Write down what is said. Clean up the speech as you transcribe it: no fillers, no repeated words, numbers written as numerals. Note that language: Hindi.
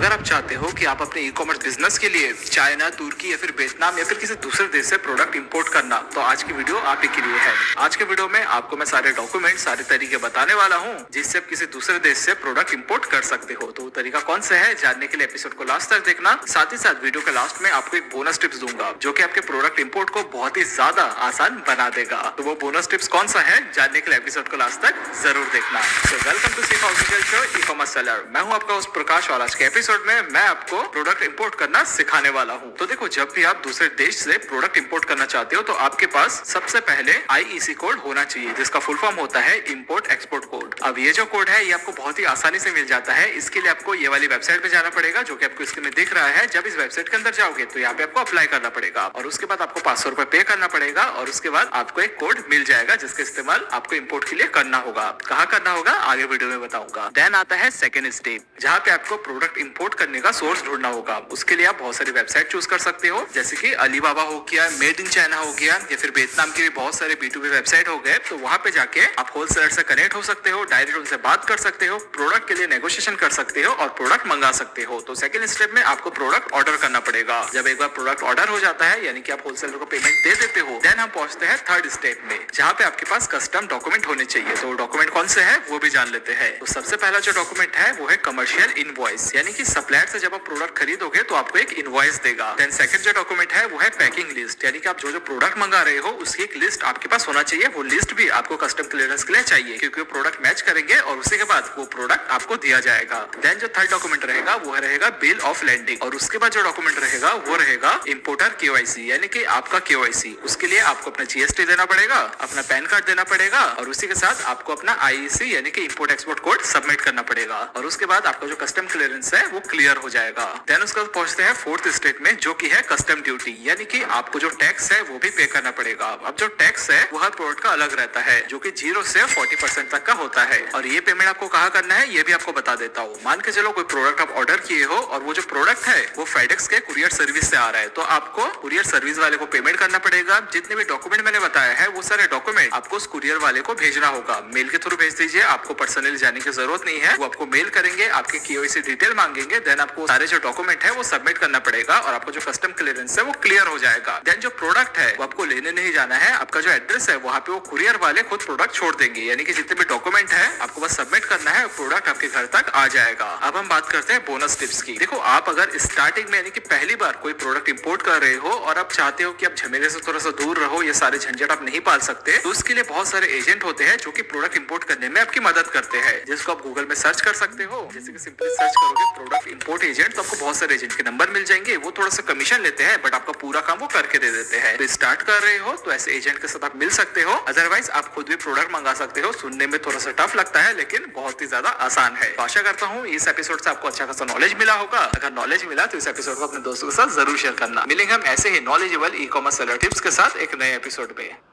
अगर आप चाहते हो कि आप अपने ई कॉमर्स बिजनेस के लिए चाइना, तुर्की या फिर वियतनाम या फिर किसी दूसरे देश से प्रोडक्ट इंपोर्ट करना, तो आज की वीडियो आप ही के लिए है। आज के वीडियो में आपको मैं सारे डॉक्यूमेंट, सारे तरीके बताने वाला हूँ जिससे आप किसी दूसरे देश से प्रोडक्ट इंपोर्ट कर सकते हो। तो वो तरीका कौन सा है, जानने के लिए एपिसोड को लास्ट तक देखना। साथ ही साथ वीडियो के लास्ट में आपको एक बोनस टिप्स दूंगा जो कि आपके प्रोडक्ट इंपोर्ट को बहुत ही ज्यादा आसान बना देगा। तो वो बोनस टिप्स कौन सा है, जानने के लिए एपिसोड को लास्ट तक जरूर देखना। तो वेलकम टू सिर्फ ऑफिशियल शो ई कॉमर्स सेलर। मैं हूँ आपका होस्ट प्रकाश और आज के एपिसोड में मैं आपको प्रोडक्ट इंपोर्ट करना सिखाने वाला हूँ। तो देखो, जब भी आप दूसरे देश से प्रोडक्ट इंपोर्ट करना चाहते हो तो आपके पास सबसे पहले IEC कोड होना चाहिए, जिसका फुल फॉर्म होता है इंपोर्ट एक्सपोर्ट कोड। अब ये जो कोड है ये आपको बहुत ही आसानी से मिल जाता है। इसके लिए आपको ये वाली वेबसाइट पे जाना पड़ेगा जो कि आपको स्क्रीन में दिख रहा है। जब इस वेबसाइट के अंदर जाओगे तो यहाँ पे आपको अप्लाई करना पड़ेगा और उसके बाद आपको 500 रुपए पे करना पड़ेगा और उसके बाद आपको एक कोड मिल जाएगा जिसका इस्तेमाल आपको इंपोर्ट के लिए करना होगा। कहाँ करना होगा आगे वीडियो में बताऊंगा। देन आता है सेकंड स्टेप, जहाँ पे आपको प्रोडक्ट इंपोर्ट करने का सोर्स ढूंढना होगा। उसके लिए आप बहुत सारी वेबसाइट चूज कर सकते हो, जैसे कि अलीबाबा हो गया, मेड इन चाइना हो गया, या फिर वियतनाम के भी बहुत सारे B2B वेबसाइट हो गए। तो वहाँ पे जाके आप होलसेलर से कनेक्ट हो सकते हो, डायरेक्ट उनसे बात कर सकते हो, प्रोडक्ट के लिए नेगोशिएशन कर सकते हो और प्रोडक्ट मंगा सकते हो। तो सेकंड स्टेप में आपको प्रोडक्ट ऑर्डर करना पड़ेगा। जब एक बार प्रोडक्ट ऑर्डर हो जाता है, यानी कि आप होलसेलर को पेमेंट दे देते हो, देन हम पहुंचते हैं थर्ड स्टेप में, जहाँ पे आपके पास कस्टम डॉक्यूमेंट होने चाहिए। तो डॉक्यूमेंट कौन से है वो भी जान लेते हैं। तो सबसे पहला जो डॉक्यूमेंट है वो है कमर्शियल इनवॉइस, यानी कि सप्लायर से जब आप प्रोडक्ट खरीदोगे तो आपको एक इनवॉइस देगा। देन सेकंड जो डॉक्यूमेंट है वो है पैकिंग लिस्ट, यानी कि आप जो प्रोडक्ट मंगा रहे हो उसकी एक लिस्ट आपके पास होना चाहिए। वो लिस्ट भी आपको कस्टम क्लियरेंस के लिए चाहिए, क्योंकि वो प्रोडक्ट मैच करेंगे और उसी के बाद वो प्रोडक्ट आपको दिया जाएगा। देन जो थर्ड डॉक्यूमेंट रहेगा वो रहेगा बिल ऑफ लैंडिंग, और उसके बाद जो डॉक्यूमेंट रहेगा वो रहेगा इंपोर्टर KYC, यानी कि आपका KYC। उसके लिए आपको अपना GST देना पड़ेगा, अपना पैन कार्ड देना पड़ेगा और उसी के साथ आपको अपना IEC यानी कि इंपोर्ट एक्सपोर्ट कोड सबमिट करना पड़ेगा और उसके बाद आपका जो कस्टम क्लियरेंस है वो क्लियर हो जाएगा। देन उसके बाद पहुंचते हैं फोर्थ स्टेप में, जो कि है कस्टम ड्यूटी, यानी कि आपको जो टैक्स है वो भी पे करना पड़ेगा। अब जो टैक्स है वो हर प्रोडक्ट का अलग रहता है, जो कि 0 से 40% तक का होता है और ये पेमेंट आपको कहाँ करना है ये भी आपको बता देता हूँ। मान के चलो कोई प्रोडक्ट आप ऑर्डर किए हो और वो जो प्रोडक्ट है वो फेडेक्स के कुरियर सर्विस से आ रहा है, तो आपको कुरियर सर्विस वाले को पेमेंट करना पड़ेगा। जितने भी डॉक्यूमेंट मैंने बताया है वो सारे डॉक्यूमेंट आपको उस कुरियर वाले को भेजना होगा। मेल के थ्रू भेज दीजिए, आपको पर्सनली जाने की जरूरत नहीं है। वो आपको मेल करेंगे, आपके KYC डिटेल मांगेंगे, देन आपको सारे जो डॉक्यूमेंट है वो सबमिट करना पड़ेगा और आपको जो कस्टम क्लियरेंस है वो क्लियर हो जाएगा। देन जो प्रोडक्ट है वो आपको लेने नहीं जाना है, आपका जो एड्रेस है वहाँ पे वो कुरियर वाले खुद प्रोडक्ट छोड़ देंगे, यानी कि जितने भी डॉक्यूमेंट है आपको बस सबमिट करना है, प्रोडक्ट आपके घर तक आ जाएगा। अब हम बात करते हैं बोनस टिप्स की। देखो, आप अगर स्टार्टिंग में यानी कि पहली बार कोई प्रोडक्ट इंपोर्ट कर रहे हो और आप चाहते हो कि आप झमेले से थोड़ा सा दूर रहो, ये सारे झंझट आप नहीं पाल सकते, तो उसके लिए बहुत सारे एजेंट होते हैं जो कि प्रोडक्ट इंपोर्ट करने में आपकी मदद करते हैं, जिसको आप गूगल में सर्च कर सकते हो। जैसे कि सिंपली सर्च करोगे प्रोडक्ट इंपोर्ट एजेंट तो आपको बहुत सारे एजेंट के नंबर मिल जाएंगे। वो थोड़ा सा कमीशन लेते हैं बट आपका पूरा काम वो करके दे देते हैं। तो स्टार्ट कर रहे हो तो ऐसे एजेंट के साथ आप मिल सकते हो, अदरवाइज आप खुद भी प्रोडक्ट मंगा सकते हो। सुनने में थोड़ा सा टफ लगता है लेकिन बहुत ही ज्यादा आसान है। तो आशा करता हूँ इस एपिसोड से आपको अच्छा खासा नॉलेज मिला होगा। अगर नॉलेज मिला तो इस एपिसोड को अपने दोस्तों के साथ जरूर शेयर करना। मिलेंगे हम ऐसे ही knowledgeable e commerce seller tips के साथ एक नए एपिसोड पे।